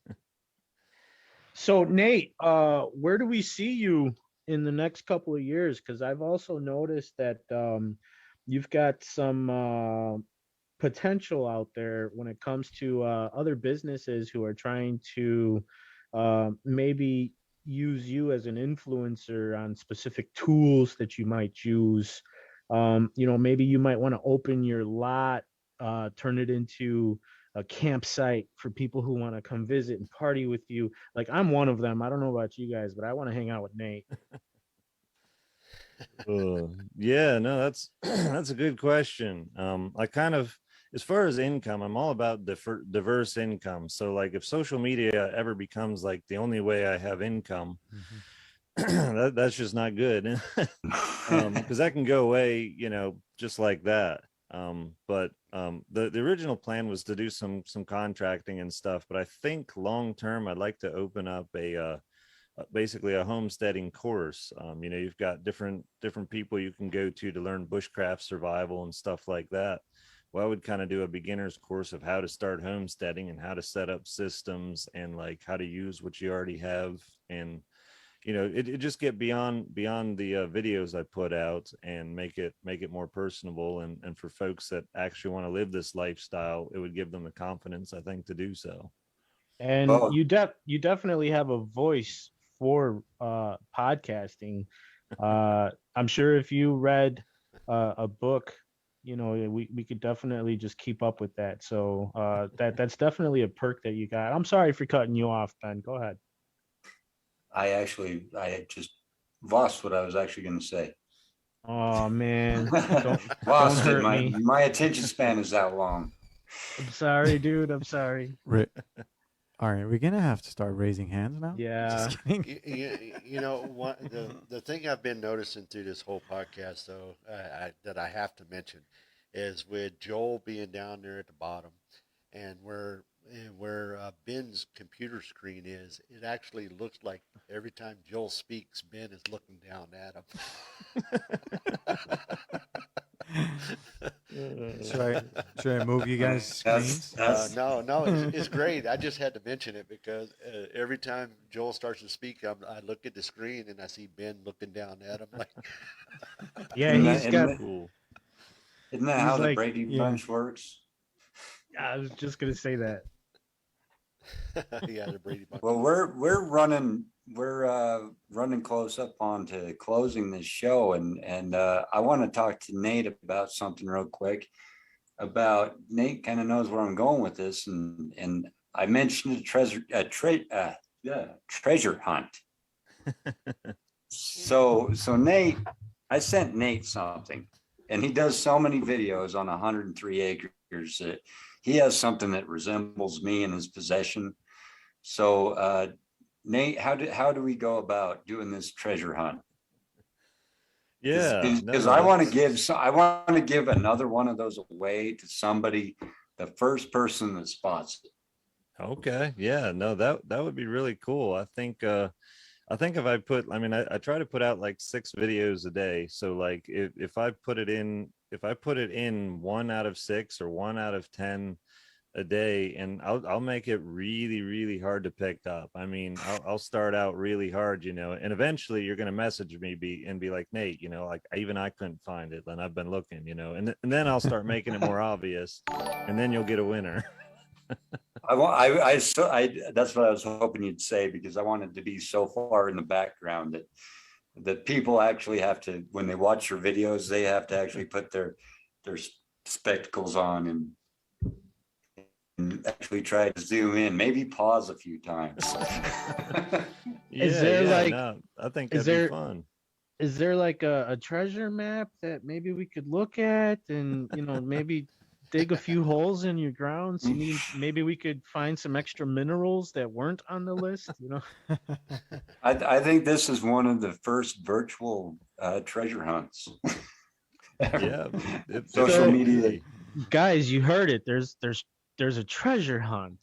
So Nate, where do we see you in the next couple of years? Because I've also noticed that you've got some potential out there when it comes to other businesses who are trying to maybe use you as an influencer on specific tools that you might use. Maybe you might want to open your lot, turn it into a campsite for people who want to come visit and party with you. Like I'm one of them. I don't know about you guys, but I want to hang out with Nate. Yeah, no, that's that's a good question. I kind of, as far as income, I'm all about diverse income. So like if social media ever becomes like the only way I have income, that's just not good. Because that can go away, just like that. But the original plan was to do some contracting and stuff. But I think long term, I'd like to open up basically a homesteading course. You've got different people you can go to learn bushcraft survival and stuff like that. Well, I would kind of do a beginner's course of how to start homesteading and how to set up systems and like how to use what you already have. And it just get beyond the videos I put out and make it more personable, and for folks that actually want to live this lifestyle, it would give them the confidence, I think, to do so. And Well, you definitely have a voice for podcasting. I'm sure if you read a book, we could definitely just keep up with that. So that's definitely a perk that you got. I'm sorry for cutting you off, Ben. Go ahead. I had just lost what I was actually going to say. Oh man, don't Lost it. hurt My me. my attention span is that long. I'm sorry, dude. I'm sorry. All right, we're gonna have to start raising hands now. Yeah. Just kidding. what the thing I've been noticing through this whole podcast, though, that I have to mention, is with Joel being down there at the bottom, and where Ben's computer screen is, it actually looks like every time Joel speaks, Ben is looking down at him. Should I move you guys' screens? No, it's great. I just had to mention it because every time Joel starts to speak, I look at the screen and I see Ben looking down at him like. Yeah, Isn't he's that, got. Cool. isn't that He's how the like, Brady yeah. Bunch works? I was just gonna say that. Yeah, the Brady Bunch. Well, we're running close up on to closing this show, and I want to talk to Nate about something real quick. About Nate kind of knows where I'm going with this, and I mentioned a treasure hunt. So Nate, I sent Nate something, and he does so many videos on 103 acres that he has something that resembles me in his possession. So Nate, how do we go about doing this treasure hunt? Yeah, Because no, I want that's to give another one of those away to somebody, the first person that spots it. okay. Yeah, no, that would be really cool. I think if I try to put out like 6 videos a day. So like if I put it in 1 out of 6 or 1 out of 10 a day, and I'll make it really, really hard to pick up. I mean, I'll start out really hard, and eventually you're gonna message me and be like, Nate, like even I couldn't find it, and I've been looking, and then I'll start making it more obvious, and then you'll get a winner. That's what I was hoping you'd say, because I wanted to be so far in the background that people actually have to, when they watch your videos, they have to actually put their spectacles on and actually try to zoom in, maybe pause a few times. No, I think that'd be fun. Is there like a treasure map that maybe we could look at and, maybe dig a few holes in your ground? So maybe we could find some extra minerals that weren't on the list, I think this is one of the first virtual treasure hunts. Yeah. Social media. Guys, you heard it. There's a treasure hunt.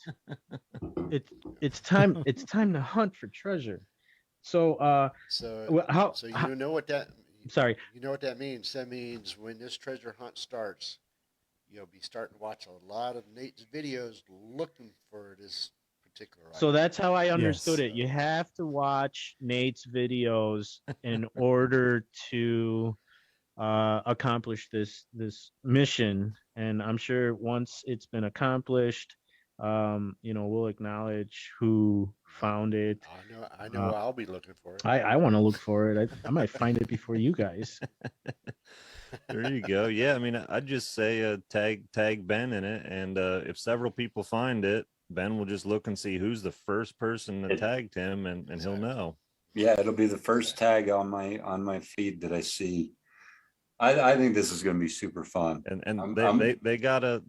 It's time to hunt for treasure. So you know what that sorry. You know what that means? That means when this treasure hunt starts, you'll be starting to watch a lot of Nate's videos looking for this particular item. So that's how I understood Yes. it. You have to watch Nate's videos in order to accomplish this mission. And I'm sure once it's been accomplished, we'll acknowledge who found it. I know I'll be looking for it. I want to look for it. I might find it before you guys. There you go. Yeah, I mean, I'd just say tag Ben in it, and if several people find it, Ben will just look and see who's the first person that tagged him, and he'll know. Yeah, it'll be the first tag on my feed that I see. I think this is going to be super fun. And they gotta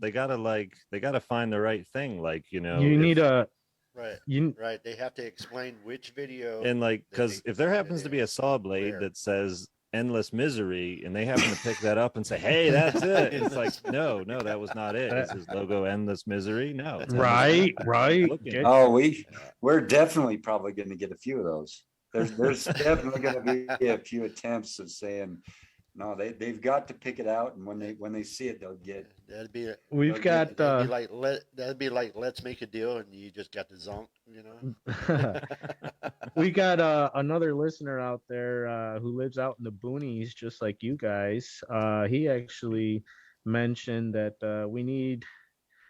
find the right thing, like you need a right. They have to explain which video, and like, because if there happens to be a saw blade that says endless misery, and they happen to pick that up and say, hey, that's it, it's like, no, that was not it. Is his logo endless misery? No, it's right. We're definitely probably going to get a few of those. There's definitely going to be a few attempts of saying, no, they've got to pick it out, and when they see it, they'll get. That'd be like let's make a deal, and you just got the zonk, We got another listener out there who lives out in the boonies, just like you guys. He actually mentioned that we need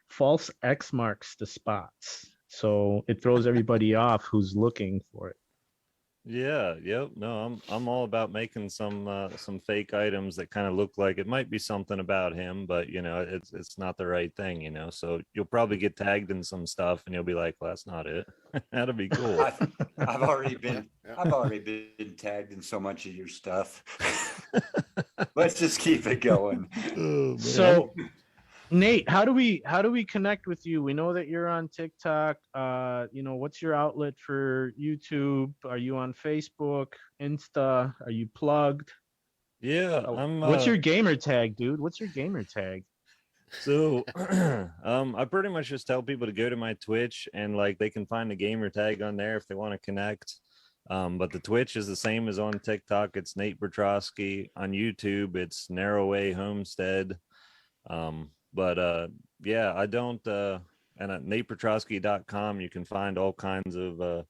false X marks to spots, so it throws everybody off who's looking for it. Yeah, yep. No, I'm all about making some fake items that kind of look like it might be something about him, but it's not the right thing, So you'll probably get tagged in some stuff, and you'll be like, well, that's not it. That'd be cool. I've already been tagged in so much of your stuff. Let's just keep it going. Oh, so, Nate, how do we connect with you? We know that you're on TikTok. What's your outlet for YouTube? Are you on Facebook, Insta? Are you plugged? Yeah, what's your gamer tag, dude? What's your gamer tag? So, I pretty much just tell people to go to my Twitch, and like they can find the gamer tag on there if they want to connect. But the Twitch is the same as on TikTok. It's Nate Petroski. On YouTube, it's Narrowway Homestead. Yeah, I don't and at natepetroski.com you can find all kinds of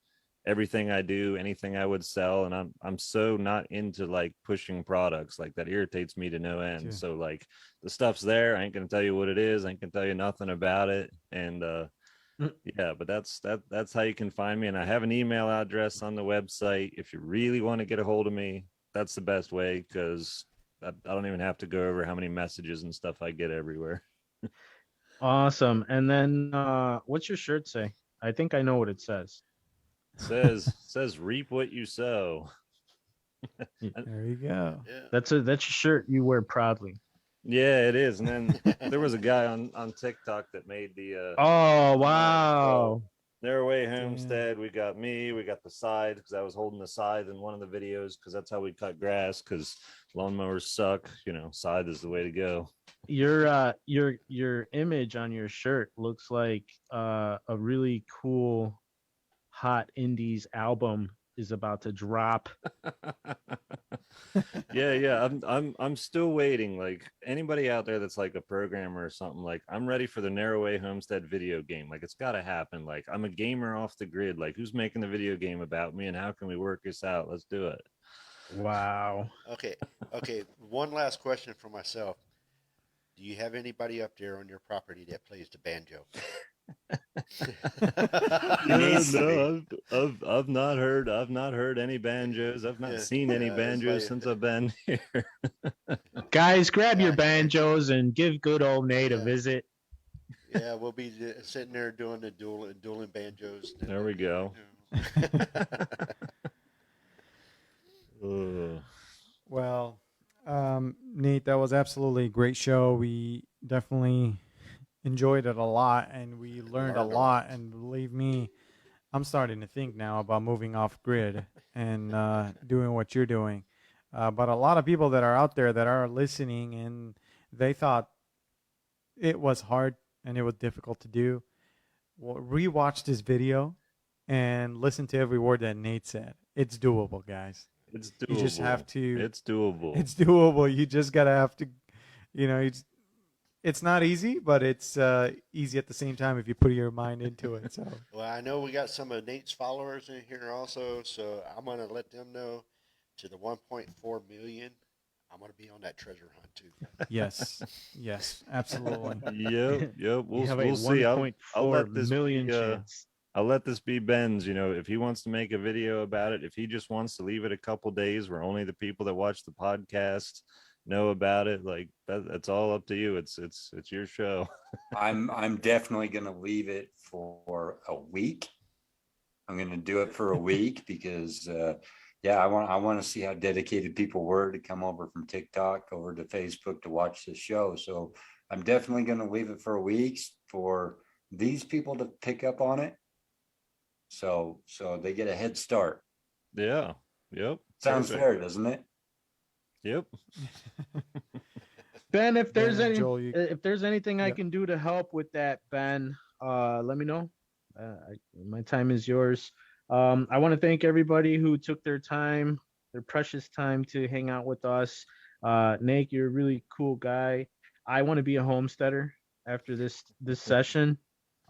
everything I do, anything I would sell, and I'm so not into like pushing products. Like that irritates me to no end. Sure. So like the stuff's there, I ain't gonna tell you what it is, I ain't gonna tell you nothing about it. And yeah, but that's how you can find me. And I have an email address on the website if you really want to get a hold of me. That's the best way, because I don't even have to go over how many messages and stuff I get everywhere. Awesome. And then what's your shirt say? I think I know what it says. It says reap what you sow. There you go. Yeah. That's a shirt you wear proudly. Yeah, it is. And then there was a guy on TikTok that made the oh wow. Narrowway Homestead. We got me, we got the scythe, because I was holding the scythe in one of the videos, because that's how we cut grass, because lawnmowers suck. Scythe is the way to go. Your image on your shirt looks like a really cool hot indies album is about to drop. Yeah. I'm still waiting. Like anybody out there that's like a programmer or something, like I'm ready for the Narrow Way Homestead video game. Like it's got to happen. Like I'm a gamer off the grid. Like who's making the video game about me and how can we work this out? Let's do it. Wow. Okay, okay. One last question for myself. Do you have anybody up there on your property that plays the banjo? No, Needs to be. no, I've not heard any banjos. I've not Yeah, seen any it's banjos like, since I've been here. Guys, grab your yeah, banjos and give good old Nate a yeah, visit. yeah. We'll be sitting there doing the dueling banjos. There we go. Ugh. Well, Nate, that was absolutely a great show. We definitely enjoyed it a lot, and we learned a lot. And believe me, I'm starting to think now about moving off grid and doing what you're doing. But a lot of people that are out there that are listening, and they thought it was hard and it was difficult to do. Well, rewatch this video and listen to every word that Nate said. It's doable, guys. It's You just have doable. to. It's doable. It's doable. You just gotta have to. It's not easy, but it's easy at the same time if you put your mind into it. So Well, I know we got some of Nate's followers in here also, so I'm gonna let them know to the 1.4 million. I'm gonna be on that treasure hunt too. yes, yes, absolutely. Yep. You have a We'll see. I'll 1.4 let this million be chance. I'll let this be Ben's. You know, if he wants to make a video about it, if he just wants to leave it a couple days where only the people that watch the podcast know about it, like that's all up to you. It's your show. I'm definitely going to leave it for a week. I'm going to do it for a week because yeah, I want to see how dedicated people were to come over from TikTok over to Facebook to watch the show. So I'm definitely going to leave it for a week for these people to pick up on it. So they get a head start. Yeah. Yep. Sounds Perfect. fair, doesn't it? Yep. Ben, if Ben there's and any Joel, if there's anything I Yep. can do to help with that, Ben, let me know. My time is yours. I want to thank everybody who took their time, their precious time to hang out with us. Nate, you're a really cool guy. I want to be a homesteader after this session.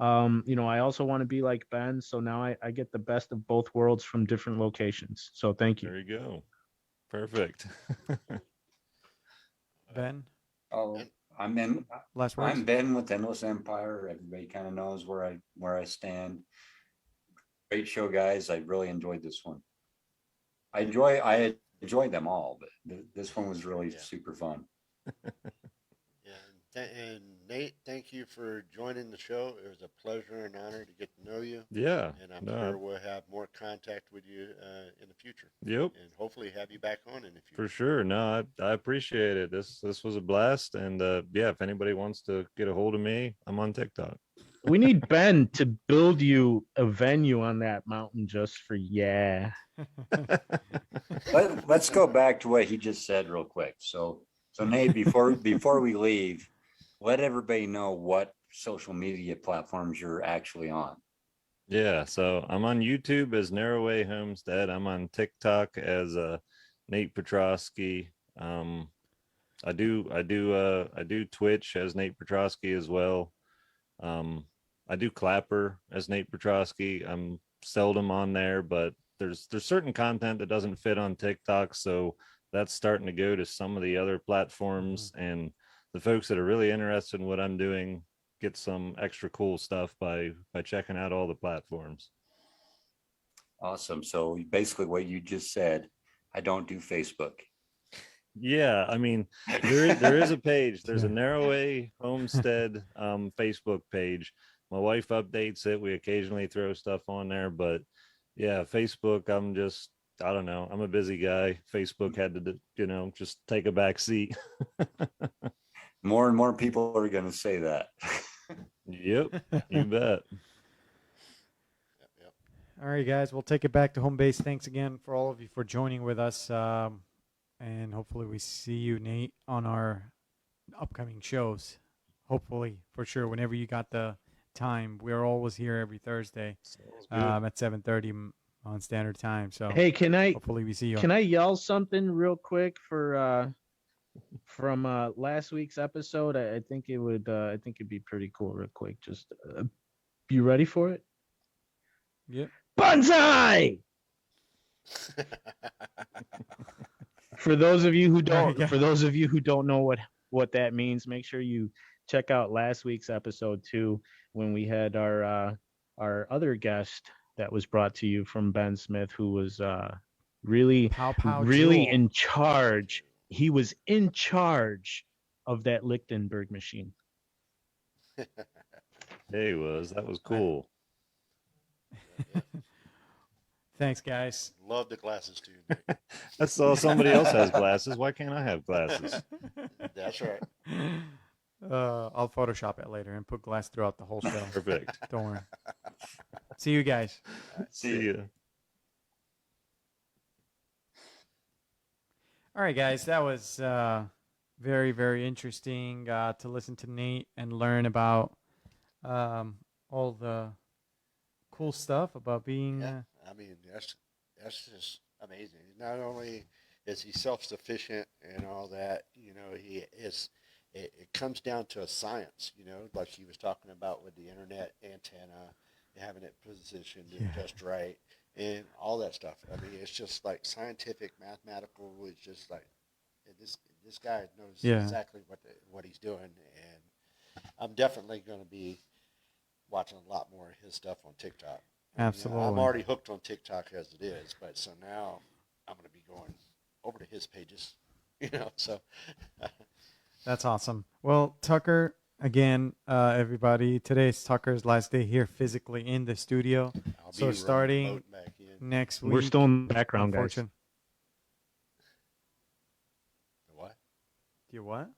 I also want to be like Ben, so now I get the best of both worlds from different locations. So thank you. There you go. Perfect. Ben, Oh, And last words. I'm Ben with Endless Empire. Everybody kind of knows where I stand. Great show, guys. I really enjoyed this one. I enjoyed them all, but this one was really Yeah. super fun. Yeah, and Nate, thank you for joining the show. It was a pleasure and honor to get to know you, Yeah. and I'm No, sure we'll have more contact with you in the future, yep. and hopefully have you back on in the For future. sure. No, I appreciate it. This was a blast. And yeah, if anybody wants to get a hold of me, I'm on TikTok. We need Ben to build you a venue on that mountain just for yeah. Let's go back to what he just said real quick. So Nate, before we leave, let everybody know what social media platforms you're actually on. Yeah, so I'm on YouTube as Narrowway Homestead. I'm on TikTok as Nate Petroski. I do Twitch as Nate Petroski as well. I do Clapper as Nate Petroski. I'm seldom on there, but there's certain content that doesn't fit on TikTok, so that's starting to go to some of the other platforms. And the folks that are really interested in what I'm doing get some extra cool stuff by checking out all the platforms. Awesome. So basically what you just said, I don't do Facebook. Yeah, I mean, there is a page. There's a Narrowway Homestead Facebook page. My wife updates it. We occasionally throw stuff on there, but yeah, Facebook, I don't know. I'm a busy guy. Facebook had to, just take a back seat. More and more people are going to say that. Yep, you bet. Yep, yep. All right, guys, we'll take it back to home base. Thanks again for all of you for joining with us. And hopefully we see you, Nate, on our upcoming shows. Hopefully, for sure, whenever you got the time. We're always here every Thursday Sounds good. at 7:30 on standard time. So Hey, hopefully we see you. can I yell something real quick for from last week's episode? I think it would I think it'd be pretty cool real quick. Just you ready for it? Yep. Banzai! For those of you who There you go. don't know what that means, make sure you check out last week's episode too, when we had our other guest that was brought to you from Ben Smith, who was really Pow Pow really Jewel. in charge. He was in charge of that Lichtenberg machine. Hey, that was cool. Thanks, guys. Love the glasses too, Nick. That's all. Somebody else has glasses. Why can't I have glasses? That's right. I'll Photoshop it later and put glass throughout the whole show. Perfect. Don't worry. See you guys. See ya. All right, guys. That was very, very interesting to listen to Nate and learn about all the cool stuff about being. Yeah, I mean that's just amazing. Not only is he self-sufficient and all that, you know, he is. It comes down to a science, you know, like he was talking about with the internet antenna, having it positioned just right, and all that stuff. I mean, it's just like scientific, mathematical. It's just like this guy knows exactly what he's doing, and I'm definitely going to be watching a lot more of his stuff on TikTok. Absolutely. I'm already hooked on TikTok as it is, but so now I'm going to be going over to his pages, you know. So That's awesome. Well, Tucker, again, everybody, today's Tucker's last day here physically in the studio. I'll So be starting remote back in. next week. We're still in the background, guys. unfortunate- What? You what?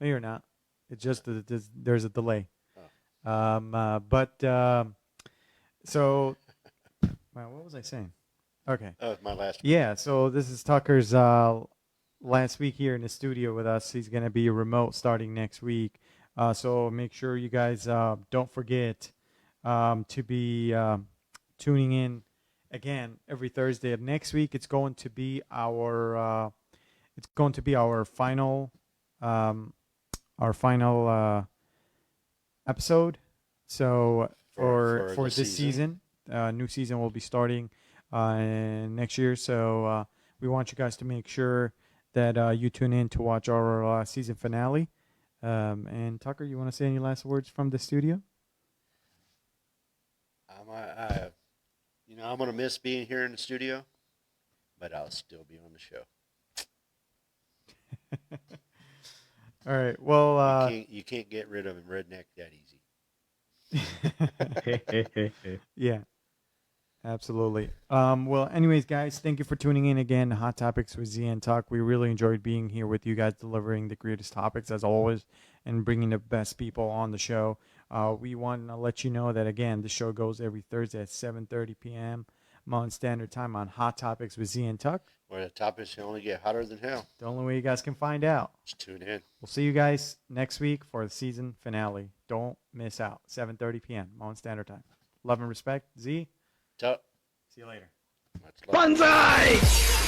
No, you're not. It's just there's a delay. So, wow, what was I saying? Okay. That was my last. Yeah, so this is Tucker's last week here in the studio with us. He's going to be remote starting next week. So make sure you guys don't forget to be tuning in again every Thursday of next week. It's going to be our final episode. So for this season, new season will be starting next year. So we want you guys to make sure that you tune in to watch our season finale. And Tucker, you want to say any last words from the studio? I'm going to miss being here in the studio, but I'll still be on the show. All right. Well, you can't get rid of him redneck that easy. yeah, absolutely. Well, anyways, guys, thank you for tuning in again to Hot Topics with Z and Tuck. We really enjoyed being here with you guys, delivering the greatest topics as always, and bringing the best people on the show. We want to let you know that again, the show goes every Thursday at 7:30 p.m. Mountain Standard Time on Hot Topics with Z and Tuck. Where the topics can only get hotter than hell. The only way you guys can find out. Just tune in. We'll see you guys next week for the season finale. Don't miss out. 7:30 p.m. Mountain Standard Time. Love and respect, Z. Tuck. See you later. Much love. Banzai!